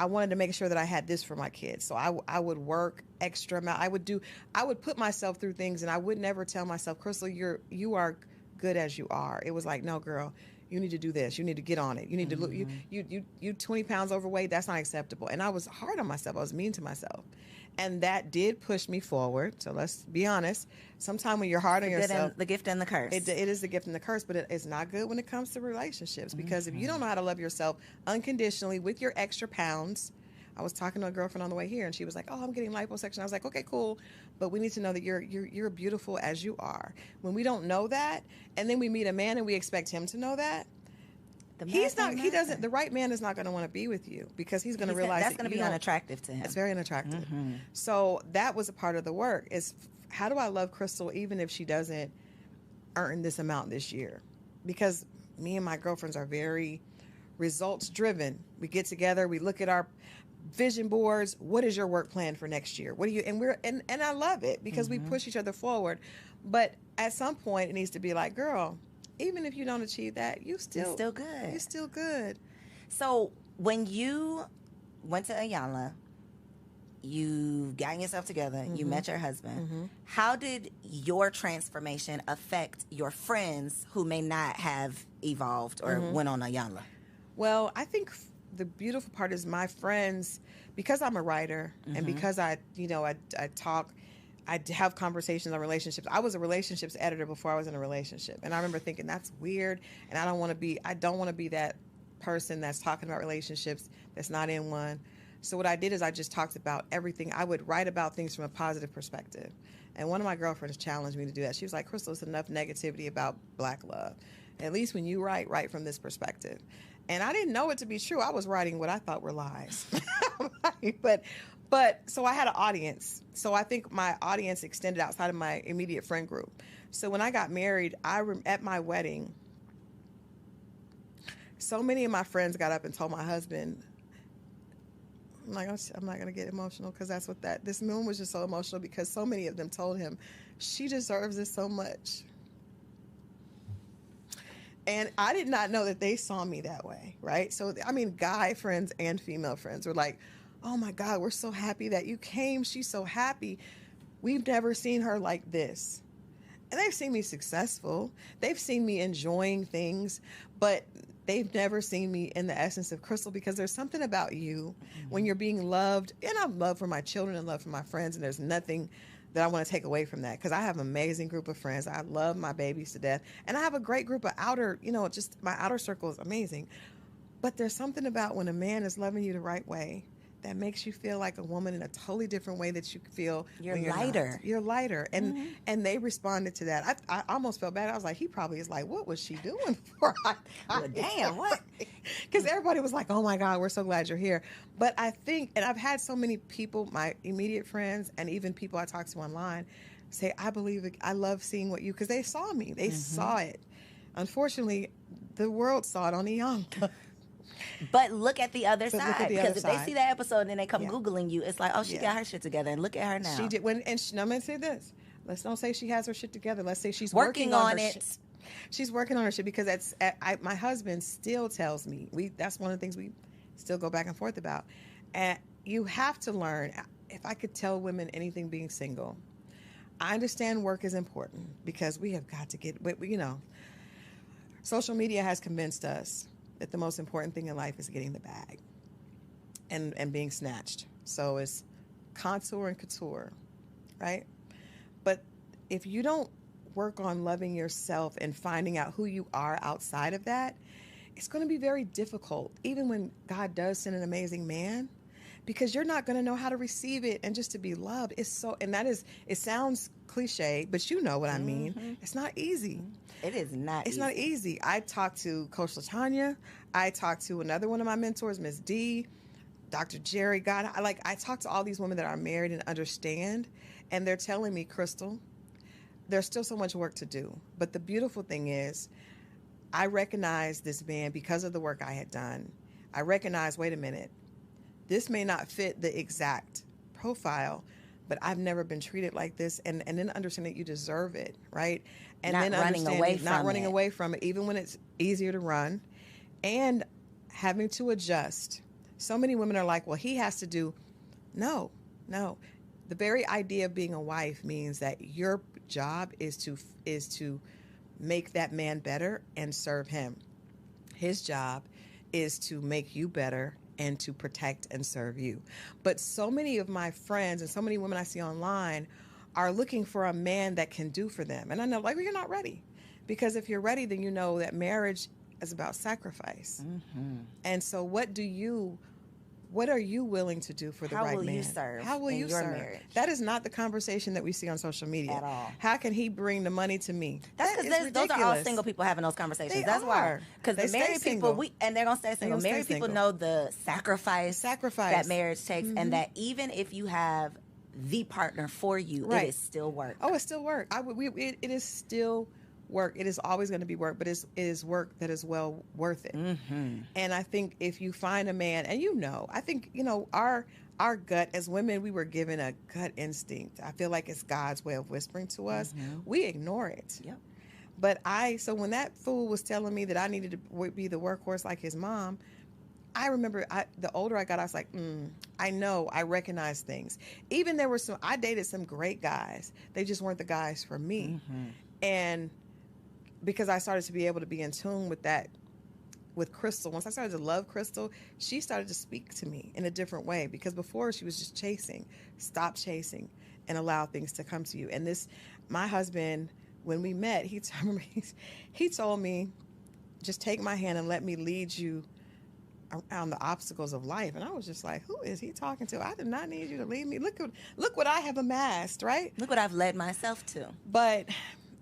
wanted to make sure that I had this for my kids. So I would work extra amount. I would put myself through things, and I would never tell myself, Crystal, you are good as you are. It was like, no, girl, you need to do this. You need to get on it. You need to look, you 20 pounds overweight. That's not acceptable. And I was hard on myself. I was mean to myself. And that did push me forward. So let's be honest. Sometimes when you're hard on yourself, The gift and the curse. it is the gift and the curse, but it's not good when it comes to relationships, because if you don't know how to love yourself unconditionally with your extra pounds. I was talking to a girlfriend on the way here, and she was like, "Oh, I'm getting liposuction." I was like, "Okay, cool, but we need to know that you're beautiful as you are." When we don't know that, and then we meet a man and we expect him to know that, the right man is not going to want to be with you, because he's going to realize that's going to be unattractive to him. It's very unattractive. So that was a part of the work, is how do I love Crystal even if she doesn't earn this amount this year? Because me and my girlfriends are very results driven. We get together, we look at our vision boards. What is your work plan for next year? What do you, and I love it, because we push each other forward. But at some point it needs to be like, girl, even if you don't achieve that, you're still good. You're still good. So when you went to Ayala, you got yourself together, you met your husband. How did your transformation affect your friends who may not have evolved or went on Ayala? Well, I think the beautiful part is my friends, because I'm a writer and because I talk, I have conversations on relationships. I was a relationships editor before I was in a relationship. And I remember thinking, that's weird. And I don't want to be that person that's talking about relationships that's not in one. So what I did is I just talked about everything. I would write about things from a positive perspective. And one of my girlfriends challenged me to do that. She was like, Crystal, it's enough negativity about Black love. At least when you write from this perspective. And I didn't know it to be true. I was writing what I thought were lies. But so I had an audience. So I think my audience extended outside of my immediate friend group. So when I got married, at my wedding, so many of my friends got up and told my husband, I'm not going to get emotional, because that's what this moment was just so emotional, because so many of them told him, she deserves this so much. And I did not know that they saw me that way, right? So, I mean, guy friends and female friends were like, oh my God, we're so happy that you came. She's so happy. We've never seen her like this. And they've seen me successful. They've seen me enjoying things, but they've never seen me in the essence of Crystal, because there's something about you when you're being loved. And I have love for my children and love for my friends, and there's nothing that I want to take away from that, because I have an amazing group of friends. I love my babies to death. And I have a great group of just my outer circle is amazing. But there's something about when a man is loving you the right way, that makes you feel like a woman in a totally different way that you feel You're when you're lighter. not. You're lighter. And they responded to that. I almost felt bad. I was like, he probably is like, what was she doing for? Well, damn, what? Because everybody was like, oh my God, we're so glad you're here. But I think, and I've had so many people, my immediate friends, and even people I talk to online, say, I believe it. I love seeing what you, because they saw me. They saw it. Unfortunately, the world saw it on the young. But look at the other But side. look at the Because other if they side. see that episode and then they come Yeah. Googling you, it's like, oh, she Yeah. got her shit together. And look at her now. She did. I'm going to say this. Let's don't say she has her shit together. Let's say she's Working on her it. She's working on her shit, because my husband still tells me, that's one of the things we still go back and forth about. And you have to learn. If I could tell women anything being single, I understand work is important, because we have got to get, social media has convinced us that the most important thing in life is getting the bag and being snatched. So it's contour and couture, right? But if you don't work on loving yourself and finding out who you are outside of that, it's going to be very difficult, even when God does send an amazing man, because you're not going to know how to receive it and just to be loved. It sounds cliche, but you know what I mean. It's not easy. It is not It's not easy. I talked to Coach LaTanya. I talked to another one of my mentors, Miss D, Dr. Jerry. God, I talked to all these women that are married and understand, and they're telling me, Crystal, there's still so much work to do. But the beautiful thing is, I recognize this man because of the work I had done. I recognize, wait a minute, this may not fit the exact profile, but I've never been treated like this. And then understand that you deserve it, right? And Not then running away from not running it. away from it, even when it's easier to run, and having to adjust. So many women are like, well, he has to do. No. The very idea of being a wife means that your job is to make that man better and serve him. His job is to make you better and to protect and serve you. But so many of my friends and so many women I see online are looking for a man that can do for them. And I know, like, well, you're not ready. Because if you're ready, then you know that marriage is about sacrifice. And so what are you willing to do for the right man? How will you serve How will in you your serve? marriage? That is not the conversation that we see on social media. At all. How can he bring the money to me? That's That is because those are all ridiculous. single people having those conversations. They That's why. are. Because They the married stay people, single. and they're going to stay single. gonna stay Married people single. know the sacrifice that marriage takes, and that even if you have the partner for you, Right. it is still work. Oh, it's still work. It is still work. It is always going to be work, but it is work that is well worth it. And I think if you find a man, and I think, our gut as women, we were given a gut instinct. I feel like it's God's way of whispering to us. We ignore it. Yep. But so when that fool was telling me that I needed to be the workhorse like his mom, I remember the older I got, I was like, I recognize things. Even I dated some great guys. They just weren't the guys for me. And because I started to be able to be in tune with that, with Crystal, once I started to love Crystal, she started to speak to me in a different way, because before she was just chasing. Stop chasing and allow things to come to you. And my husband, when we met, he told me, just take my hand and let me lead you around the obstacles of life. And I was just like, who is he talking to? I did not need you to lead me. Look what I have amassed, right? Look what I've led myself to.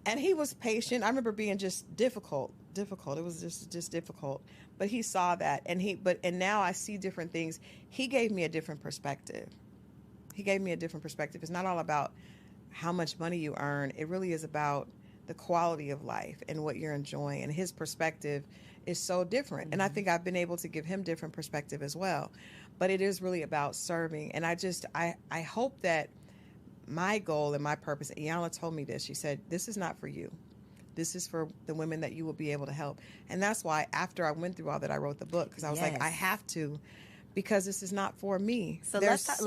And he was patient. I remember being just difficult. It was just difficult. But he saw that, and now I see different things. He gave me a different perspective. It's not all about how much money you earn. It really is about the quality of life and what you're enjoying. And his perspective is so different. And I think I've been able to give him different perspective as well. But it is really about serving. And I hope that my goal and my purpose, Iyanla told me this, she said, this is not for you. This is for the women that you will be able to help. And that's why after I went through all that, I wrote the book, because I was like, I have to, because this is not for me. So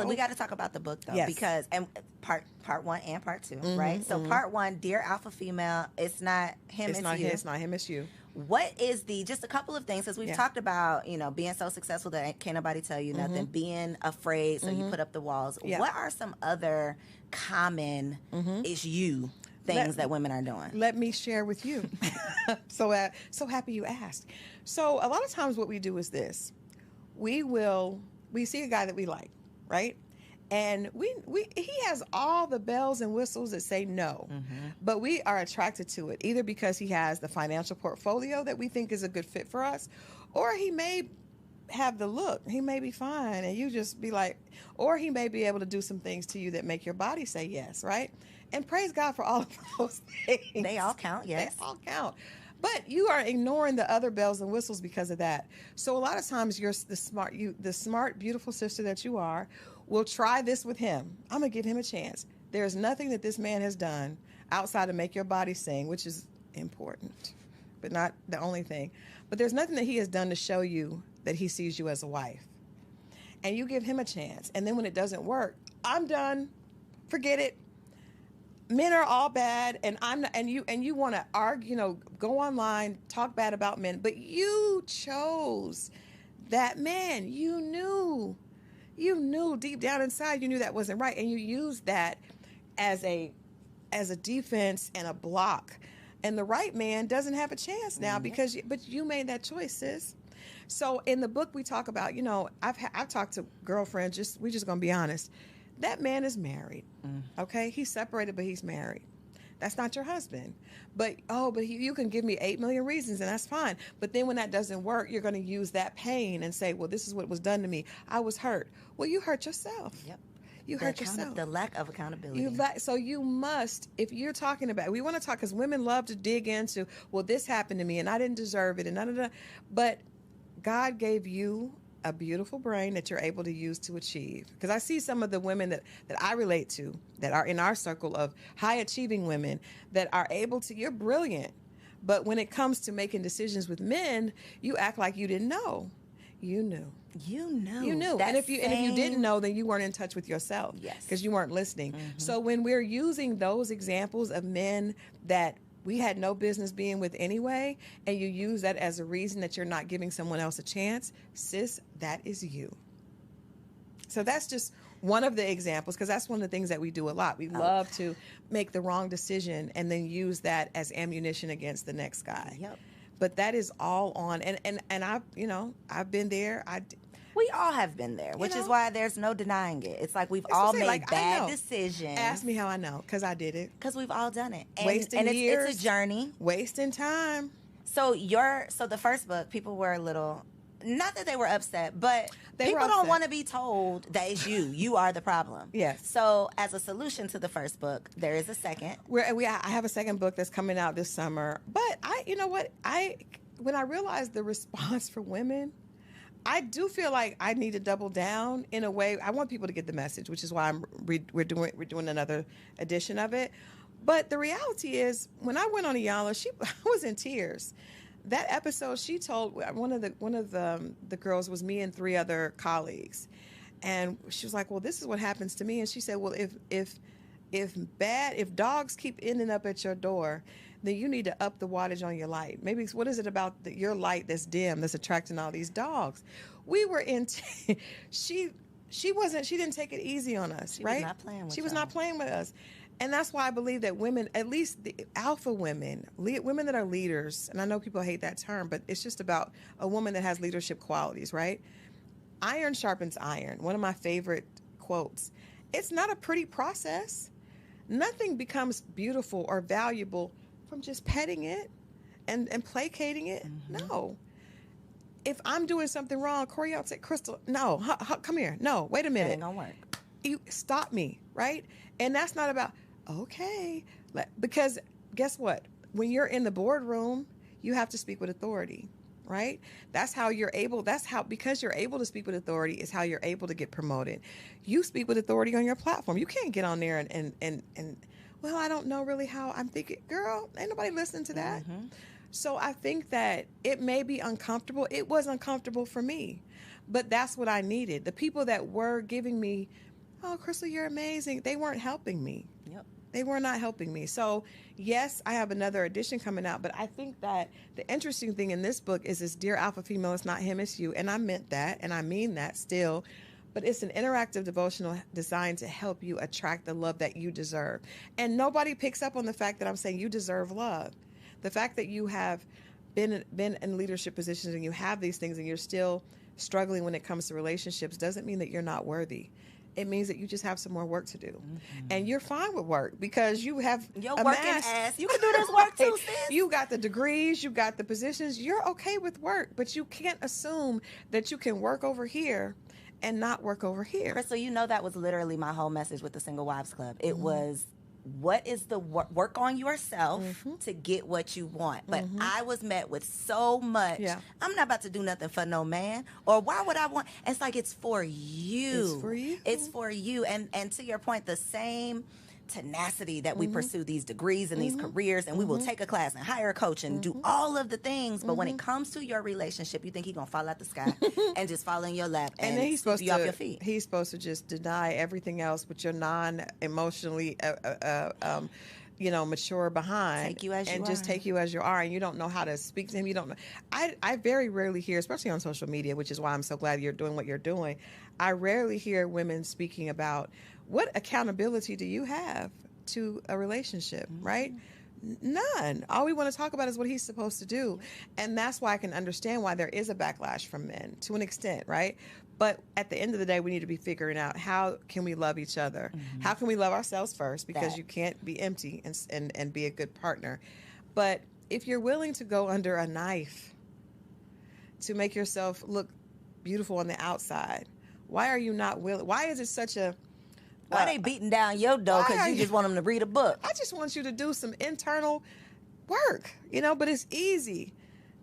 we got to talk about the book, though, Yes. because and part one and part two, right? So part one, Dear Alpha Female, it's not him, it's you. It's not him, it's you. What is just a couple of things, as we've talked about, being so successful that can't nobody tell you nothing, being afraid, so you put up the walls. Yeah. What are some other common things that women are doing? Let me share with you. So happy you asked. So a lot of times what we do is this. We will we see a guy that we like, right? And he has all the bells and whistles that say no, but we are attracted to it either because he has the financial portfolio that we think is a good fit for us, or he may have the look. He may be fine, and you just be like, or he may be able to do some things to you that make your body say yes, right? And praise God for all of those things. They all count, yes. They all count. But you are ignoring the other bells and whistles because of that. So a lot of times you're the smart, beautiful sister that you are, will try this with him. I'm going to give him a chance. There's nothing that this man has done outside of make your body sing, which is important, but not the only thing. But there's nothing that he has done to show you that he sees you as a wife. And you give him a chance. And then when it doesn't work, I'm done. Forget it. Men are all bad, and I'm not, and you want to argue, go online, talk bad about men, but you chose that man. You knew deep down inside, you knew that wasn't right, and you used that as a defense and a block. And the right man doesn't have a chance now but you made that choice, sis. So in the book we talk about, I've talked to girlfriends. We're just gonna be honest. That man is married. Okay, he's separated, but he's married. That's not your husband. But you can give me 8 million reasons, and that's fine. But then when that doesn't work, you're going to use that pain and say, well, this is what was done to me. I was hurt. Well, you hurt yourself. Yep. You hurt yourself. The lack of accountability. So you must, if you're talking about, we want to talk, because women love to dig into, well, this happened to me, and I didn't deserve it, and none of that. But God gave you a beautiful brain that you're able to use to achieve. Because I see some of the women that I relate to that are in our circle of high achieving women that are able to, you're brilliant. But when it comes to making decisions with men, you act like you didn't know. You knew. You knew. You knew. And if you didn't know, then you weren't in touch with yourself. Yes. Because you weren't listening. So when we're using those examples of men that we had no business being with anyway, and you use that as a reason that you're not giving someone else a chance, sis, that is you. So that's just one of the examples, because that's one of the things that we do a lot. We love to make the wrong decision and then use that as ammunition against the next guy. Yep. But that is all on, and I've been there. We all have been there, which is why there's no denying it. It's like we've all made bad decisions. Ask me how I know, because I did it. Because we've all done it. Wasting years. It's a journey. Wasting time. So the first book, people were a little, not that they were upset, but people don't want to be told that it's you. You are the problem. Yes. So as a solution to the first book, there is a second. I have a second book that's coming out this summer. But when I realized the response for women, I do feel like I need to double down in a way. I want people to get the message, which is why we're doing another edition of it. But the reality is, when I went on Iyanla, I was in tears. That episode, she told one of the girls was me and 3 other colleagues, and she was like, "Well, this is what happens to me." And she said, "Well, if dogs keep ending up at your door, then you need to up the wattage on your light. Maybe what is it about your light that's dim that's attracting all these dogs?" We were in. She didn't take it easy on us, right? She was not playing with us. And that's why I believe that women, at least the alpha women, women that are leaders, and I know people hate that term, but it's just about a woman that has leadership qualities, right? Iron sharpens iron. One of my favorite quotes. It's not a pretty process. Nothing becomes beautiful or valuable from just petting it and placating it. No. If I'm doing something wrong, Corey, I'll say, "Crystal, no, come here. No, wait a minute. That ain't gonna work. You stop me, right?" And that's not about, okay. Because guess what? When you're in the boardroom, you have to speak with authority, right? Because you're able to speak with authority is how you're able to get promoted. You speak with authority on your platform. You can't get on there and well, I don't know really how. I'm thinking, girl, ain't nobody listening to that. So I think that it may be uncomfortable. It was uncomfortable for me, but that's what I needed. The people that were giving me, "Oh, Crystal, you're amazing," they weren't helping me. Yep. They were not helping me. So yes, I have another edition coming out, but I think that the interesting thing in this book is this Dear Alpha Female, it's not him, it's you. And I meant that, and I mean that still. But it's an interactive devotional designed to help you attract the love that you deserve. And nobody picks up on the fact that I'm saying you deserve love. The fact that you have been in leadership positions and you have these things and you're still struggling when it comes to relationships doesn't mean that you're not worthy. It means that you just have some more work to do. And you're fine with work because you have Your amassed, working ass. You can do this work too, sis. you got the degrees, you got the positions. You're okay with work, but you can't assume that you can work over here and not work over here. Crystal, you know that was literally my whole message with the Single Wives Club. It was, what is the work on yourself to get what you want? But I was met with so much, I'm not about to do nothing for no man, or why would I want? It's like, it's for you. It's for you. It's for you. And to your point, the same tenacity that we pursue these degrees and these careers, and we will take a class and hire a coach and do all of the things, but when it comes to your relationship, you think he's gonna fall out the sky and just fall in your lap and then he's sweep supposed you to off your feet. he's supposed to just deny everything else with your non-emotionally mature behind, Take you as you and are. just take you as you are, and you don't know how to speak to him. You don't know. I very rarely hear, especially on social media, which is why I'm so glad you're doing what you're doing. I rarely hear women speaking about, what accountability do you have to a relationship, right? None. All we want to talk about is what he's supposed to do. And that's why I can understand why there is a backlash from men to an extent, right? But at the end of the day, we need to be figuring out, how can we love each other? How can we love ourselves first? Because you can't be empty and be a good partner. But if you're willing to go under a knife to make yourself look beautiful on the outside, why are you not willing? Why is it such a... Why they beating down your door because you just want them to read a book? I just want you to do some internal work, but it's easy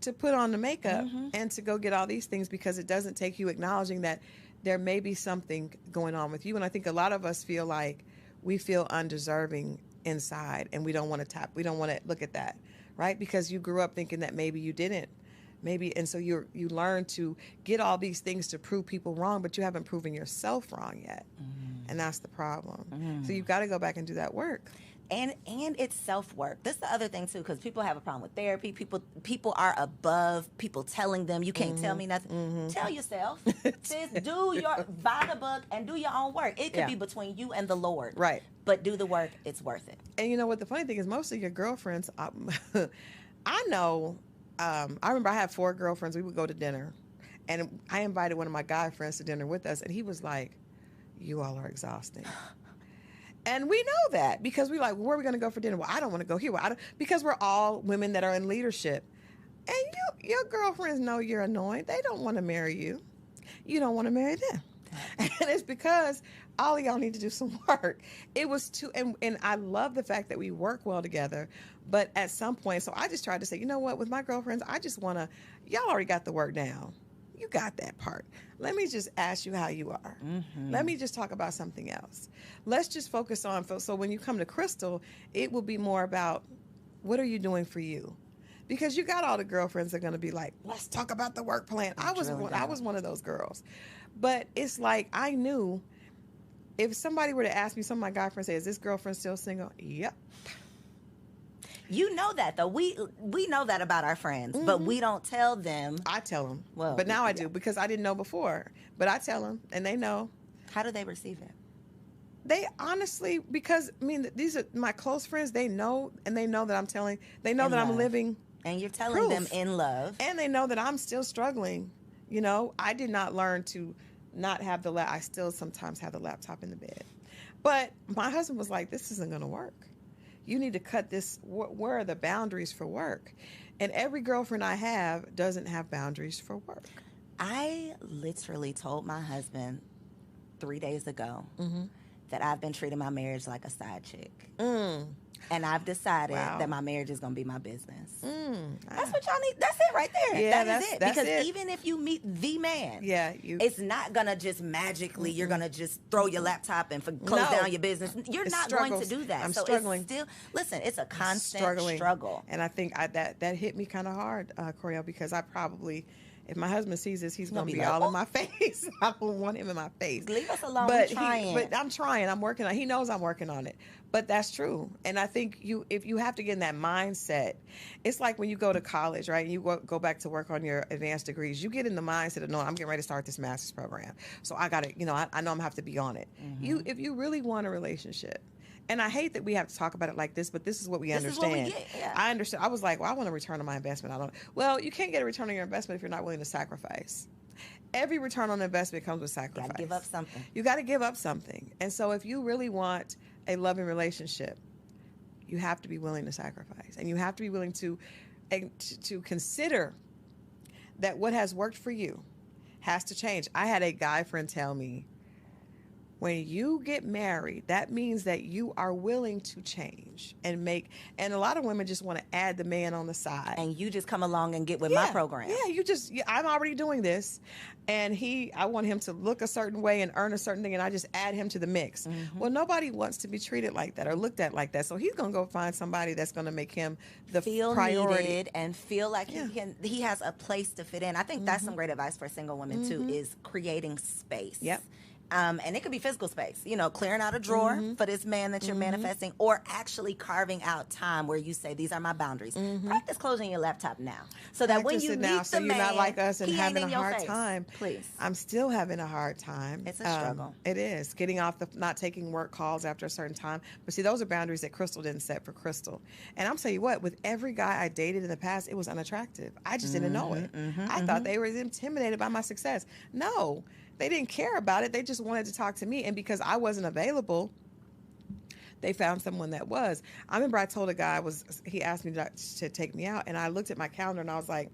to put on the makeup and to go get all these things, because it doesn't take you acknowledging that there may be something going on with you. And I think a lot of us feel like we feel undeserving inside, and we don't want to look at that, right? Because you grew up thinking that maybe you didn't. And so you learn to get all these things to prove people wrong, but you haven't proven yourself wrong yet. And that's the problem. So you've got to go back and do that work. And it's self-work. That's the other thing too, because people have a problem with therapy. People are above people telling them, you can't tell me nothing. Tell yourself. Sis, buy the book and do your own work. It could be between you and the Lord. Right. But do the work. It's worth it. And you know what the funny thing is, most of your girlfriends, I know, I remember I had 4 girlfriends. We would go to dinner, and I invited one of my guy friends to dinner with us, and he was like, you all are exhausting. And we know that, because we're like, where are we going to go for dinner? Well, I don't want to go here. Because we're all women that are in leadership. And your girlfriends know you're annoying. They don't want to marry you. You don't want to marry them. And it's because all of y'all need to do some work. It was and I love the fact that we work well together. But at some point, so I just tried to say, you know what, with my girlfriends, I just want to, y'all already got the work down. You got that part. Let me just ask you how you are. Let me just talk about something else. Let's just focus on, so when you come to Crystal, it will be more about, what are you doing for you? Because you got all the girlfriends that are going to be like, let's talk about the work plan. I was one of those girls. But it's like, I knew if somebody were to ask me, some of my guy friends say, is this girlfriend still single? Yep. You know that, though. We know that about our friends, but we don't tell them. I tell them. Well, but now I do, because I didn't know before. But I tell them, and they know. How do they receive it? They honestly, because, these are my close friends. They know, and they know that I'm telling. They know that I'm living. And you're telling them in love. And they know that I'm still struggling. I did not learn to not have I still sometimes have the laptop in the bed. But my husband was like, this isn't going to work. You need to cut this. Where are the boundaries for work? And every girlfriend I have doesn't have boundaries for work. I literally told my husband 3 days ago that I've been treating my marriage like a side chick. And I've decided that my marriage is going to be my business. That's what y'all need. That's it right there. Yeah, that is it. That's because it. Even if you meet the man, it's not going to just magically, you're going to just throw your laptop and close down your business. You're not going to do that. I'm so struggling. It's still, listen, it's a constant struggle. And I think that hit me kind of hard, Coriel, because I probably... If my husband sees this, he's going to be all in my face. I don't want him in my face. Leave us alone. But I'm trying. I'm working on it. He knows I'm working on it. But that's true. And I think if you have to get in that mindset, it's like when you go to college, right? And you go back to work on your advanced degrees. You get in the mindset of, no, I'm getting ready to start this master's program. So I got to, I know I'm going to have to be on it. If you really want a relationship, and I hate that we have to talk about it like this, but this is what we understand. Is what we get, yeah. I understand. I was like, well, I want a return on my investment. Well, you can't get a return on your investment if you're not willing to sacrifice. every return on investment comes with sacrifice. Gotta give up something. You got to give up something. And so if you really want a loving relationship, you have to be willing to sacrifice. And you have to be willing to consider that what has worked for you has to change. I had a guy friend tell me, when you get married, that means that you are willing to change and a lot of women just want to add the man on the side. And you just come along and get with my program. Yeah, I'm already doing this. And I want him to look a certain way and earn a certain thing, and I just add him to the mix. Mm-hmm. Well, nobody wants to be treated like that or looked at like that. So he's going to go find somebody that's going to make him the priority. Needed and feel like he has a place to fit in. I think that's some great advice for single women, too, is creating space. Yep. And it could be physical space, clearing out a drawer for this man that you're manifesting, or actually carving out time where you say, these are my boundaries. Practice closing your laptop now. So that when you meet the man, you're not like us and he having ain't a in hard your face. time. Please. I'm still having a hard time. It's a struggle. It is. Getting off not taking work calls after a certain time. But see, those are boundaries that Crystal didn't set for Crystal. And I'm telling you what, with every guy I dated in the past, it was unattractive. I just didn't know it. I thought they were intimidated by my success. No. They didn't care about it. They just wanted to talk to me. And because I wasn't available, they found someone that was. I remember I told a guy, he asked me to take me out, and I looked at my calendar and I was like,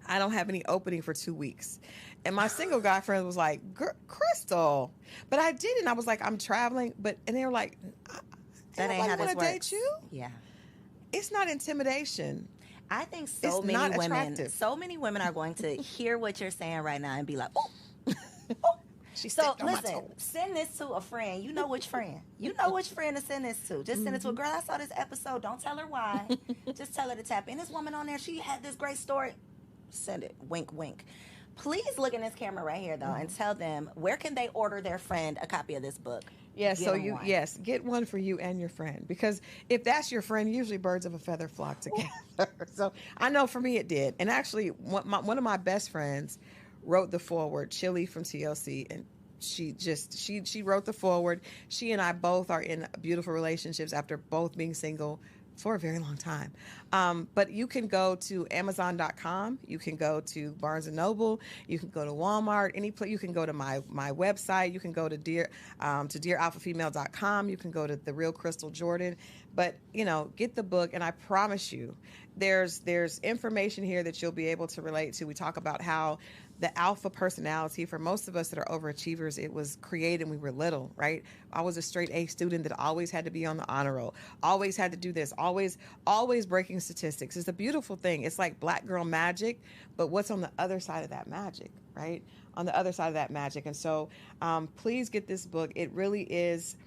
I don't have any opening for 2 weeks. And my single guy friend was like, Crystal. But I didn't. I was like, I'm traveling. And they were like, that ain't how this works. Date you? Yeah. It's not intimidation. I think so many women are going to hear what you're saying right now and be like, oh. So listen, send this to a friend. You know which friend. You know which friend to send this to. Just send it to a girl. I saw this episode. Don't tell her why. Just tell her to tap in. This woman on there, she had this great story. Send it. Wink, wink. Please look in this camera right here, though, and tell them where can they order their friend a copy of this book. Yes, get one for you and your friend, because if that's your friend, usually birds of a feather flock together. So I know for me it did. And actually, one of my best friends wrote the foreword, Chili from TLC, and she wrote the foreword. She and I both are in beautiful relationships after both being single for a very long time. But you can go to Amazon.com. You can go to Barnes & Noble. You can go to Walmart. Any place. You can go to my website. You can go to dearalphafemale.com. You can go to The Real Crystal Jordan. But, get the book, and I promise you, there's information here that you'll be able to relate to. We talk about how the alpha personality, for most of us that are overachievers, it was created when we were little, right? I was a straight A student that always had to be on the honor roll, always had to do this, always breaking statistics. It's a beautiful thing. It's like black girl magic, but what's on the other side of that magic, right? On the other side of that magic. And so please get this book. It really is,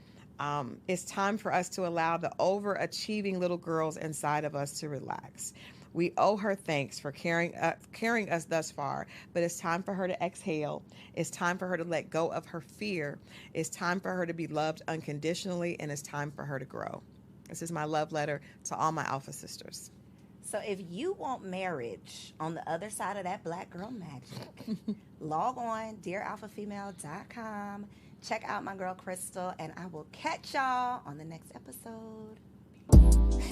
it's time for us to allow the overachieving little girls inside of us to relax. We owe her thanks for carrying us thus far, but it's time for her to exhale. It's time for her to let go of her fear. It's time for her to be loved unconditionally, and it's time for her to grow. This is my love letter to all my alpha sisters. So if you want marriage on the other side of that black girl magic, log on dearalphafemale.com. Check out my girl Crystal, and I will catch y'all on the next episode.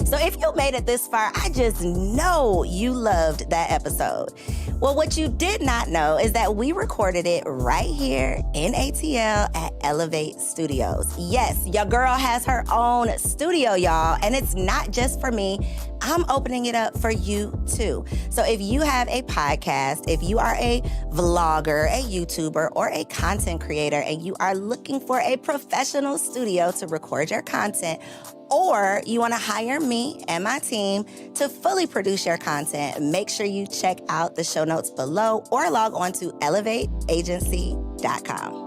So if you made it this far, I just know you loved that episode. Well, what you did not know is that we recorded it right here in ATL at Elevate Studios. Yes, your girl has her own studio, y'all, and it's not just for me. I'm opening it up for you too. So if you have a podcast, if you are a vlogger, a YouTuber, or a content creator, and you are looking for a professional studio to record your content, or you want to hire me and my team to fully produce your content, make sure you check out the show notes below or log on to elevateagency.com.